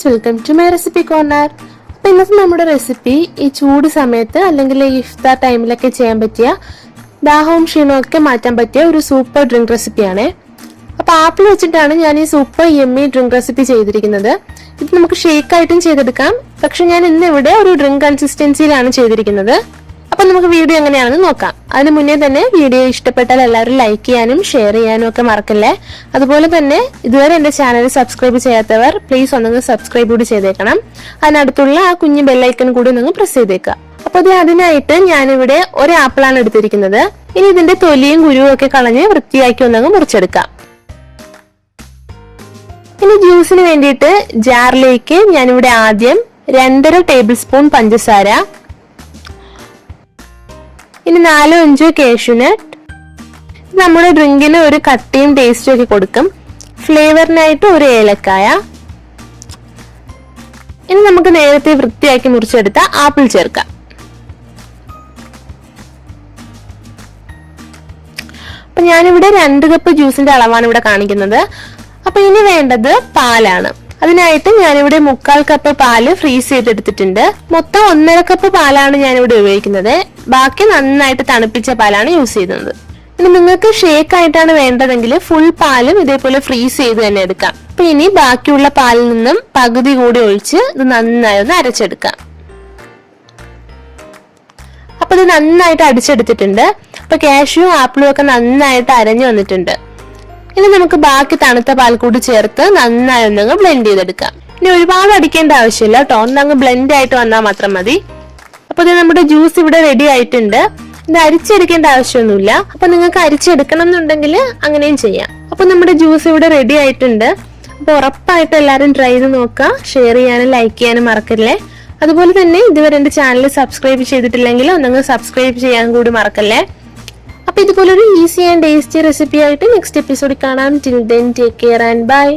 Friends, welcome to my recipe corner. അപ്പോൾ ഇന്നത്തെ നമ്മുടെ റെസിപ്പി ഈ ചൂട് സമയത്ത് അല്ലെങ്കിൽ ഇഫ്താർ ടൈമിലൊക്കെ ചെയ്യാൻ പറ്റിയ ദാഹവും ക്ഷീണവും ഒക്കെ മാറ്റാൻ പറ്റിയ ഒരു സൂപ്പർ ഡ്രിങ്ക് റെസിപ്പിയാണ്. അപ്പോൾ ആപ്പിൾ വെച്ചിട്ടാണ് ഞാൻ ഈ സൂപ്പർ യമ്മി ഡ്രിങ്ക് റെസിപ്പി ചെയ്തിരിക്കുന്നത്. ഇത് നമുക്ക് ഷേക്ക് ആയിട്ടും ചെയ്തെടുക്കാം, പക്ഷെ ഞാൻ ഇന്നിവിടെ ഒരു ഡ്രിങ്ക് കൺസിസ്റ്റൻസിയിലാണ് ചെയ്തിരിക്കുന്നത്. അപ്പോൾ നമുക്ക് വീഡിയോ എങ്ങനെയാണെന്ന് നോക്കാം. അതിന് മുന്നേ തന്നെ വീഡിയോ ഇഷ്ടപ്പെട്ടാൽ എല്ലാവരും ലൈക്ക് ചെയ്യാനും ഷെയർ ചെയ്യാനും ഒക്കെ മറക്കല്ലേ. അതുപോലെ തന്നെ ഇതുവരെ എൻ്റെ ചാനൽ സബ്സ്ക്രൈബ് ചെയ്യാത്തവർ പ്ലീസ് ഒന്നങ്ങ് സബ്സ്ക്രൈബ് കൂടി ചെയ്തേക്കണം. അതിനടുത്തുള്ള ആ കുഞ്ഞു ബെല്ലൈക്കൺ കൂടി ഒന്ന് പ്രസ് ചെയ്തേക്കുക. അപ്പോൾ അതിനായിട്ട് ഞാനിവിടെ ഒരു ആപ്പിളാണ് എടുത്തിരിക്കുന്നത്. ഇനി ഇതിന്റെ തൊലിയും കുരുവും ഒക്കെ കളഞ്ഞ് വൃത്തിയാക്കി ഒന്നങ്ങ് മുറിച്ചെടുക്കാം. ഇനി ജ്യൂസിന് വേണ്ടിയിട്ട് ജാറിലേക്ക് ഞാനിവിടെ ആദ്യം 2.5 ടേബിൾ സ്പൂൺ പഞ്ചസാര, ഇനി 4-5 കാഷ്യൂനട്ട്. നമ്മുടെ ഡ്രിങ്കിന് ഒരു കട്ടിയും ടേസ്റ്റും ഒക്കെ കൊടുക്കും. ഫ്ലേവറിനായിട്ട് ഒരു ഏലക്കായ. ഇനി നമുക്ക് നേരത്തെ വൃത്തിയാക്കി മുറിച്ചെടുത്ത ആപ്പിൾ ചേർക്കാം. അപ്പൊ ഞാനിവിടെ 2 കപ്പ് ജ്യൂസിന്റെ അളവാണ് ഇവിടെ കാണിക്കുന്നത്. അപ്പൊ ഇനി വേണ്ടത് പാലാണ്. അതിനായിട്ട് ഞാനിവിടെ 1/4 കപ്പ് പാല് ഫ്രീസ് ചെയ്തെടുത്തിട്ടുണ്ട്. മൊത്തം 1.5 കപ്പ് പാലാണ് ഞാനിവിടെ ഉപയോഗിക്കുന്നത്. ബാക്കി നന്നായിട്ട് തണുപ്പിച്ച പാലാണ് യൂസ് ചെയ്യുന്നത്. ഇനി നിങ്ങൾക്ക് ഷേക്ക് ആയിട്ടാണ് വേണ്ടതെങ്കിൽ ഫുൾ പാലും ഇതേപോലെ ഫ്രീസ് ചെയ്ത് തന്നെ എടുക്കാം. അപ്പൊ ഇനി ബാക്കിയുള്ള പാലിൽ നിന്നും പകുതി കൂടി ഒഴിച്ച് ഇത് നന്നായി ഒന്ന് അരച്ചെടുക്കാം. അപ്പൊ ഇത് നന്നായിട്ട് അടിച്ചെടുത്തിട്ടുണ്ട്. അപ്പൊ കാഷ്യൂ ആപ്പിളും ഒക്കെ നന്നായിട്ട് അരഞ്ഞു വന്നിട്ടുണ്ട്. ഇനി നമുക്ക് ബാക്കി തണുത്ത പാൽ കൂടി ചേർത്ത് നന്നായി ഒന്നങ്ങ് ബ്ലെൻഡ് ചെയ്തെടുക്കാം. ഇനി ഒരുപാട് അടിക്കേണ്ട ആവശ്യമില്ല കേട്ടോ, ഒന്നങ്ങ് ബ്ലെൻഡ് ആയിട്ട് വന്നാൽ മാത്രം മതി. അപ്പൊ ഇത് നമ്മുടെ ജ്യൂസ് ഇവിടെ റെഡി ആയിട്ടുണ്ട്. ഇത് അരിച്ചെടുക്കേണ്ട ആവശ്യമൊന്നുമില്ല. അപ്പൊ നിങ്ങൾക്ക് അരിച്ചെടുക്കണം എന്നുണ്ടെങ്കിൽ അങ്ങനെയും ചെയ്യാം. അപ്പൊ നമ്മുടെ ജ്യൂസ് ഇവിടെ റെഡി ആയിട്ടുണ്ട്. അപ്പൊ ഉറപ്പായിട്ട് എല്ലാവരും ട്രൈ ചെയ്ത് നോക്കുക. ഷെയർ ചെയ്യാനും ലൈക്ക് ചെയ്യാനും മറക്കല്ലേ. അതുപോലെ തന്നെ ഇതുവരെ എന്റെ ചാനൽ സബ്സ്ക്രൈബ് ചെയ്തിട്ടില്ലെങ്കിൽ ഒന്നങ്ങ് സബ്സ്ക്രൈബ് ചെയ്യാൻ കൂടി മറക്കല്ലേ. അപ്പൊ ഇതുപോലൊരു ഈസി ആൻഡ് ടേസ്റ്റി റെസിപ്പി ആയിട്ട് നെക്സ്റ്റ് എപ്പിസോഡിൽ കാണാം. Till then take care and by.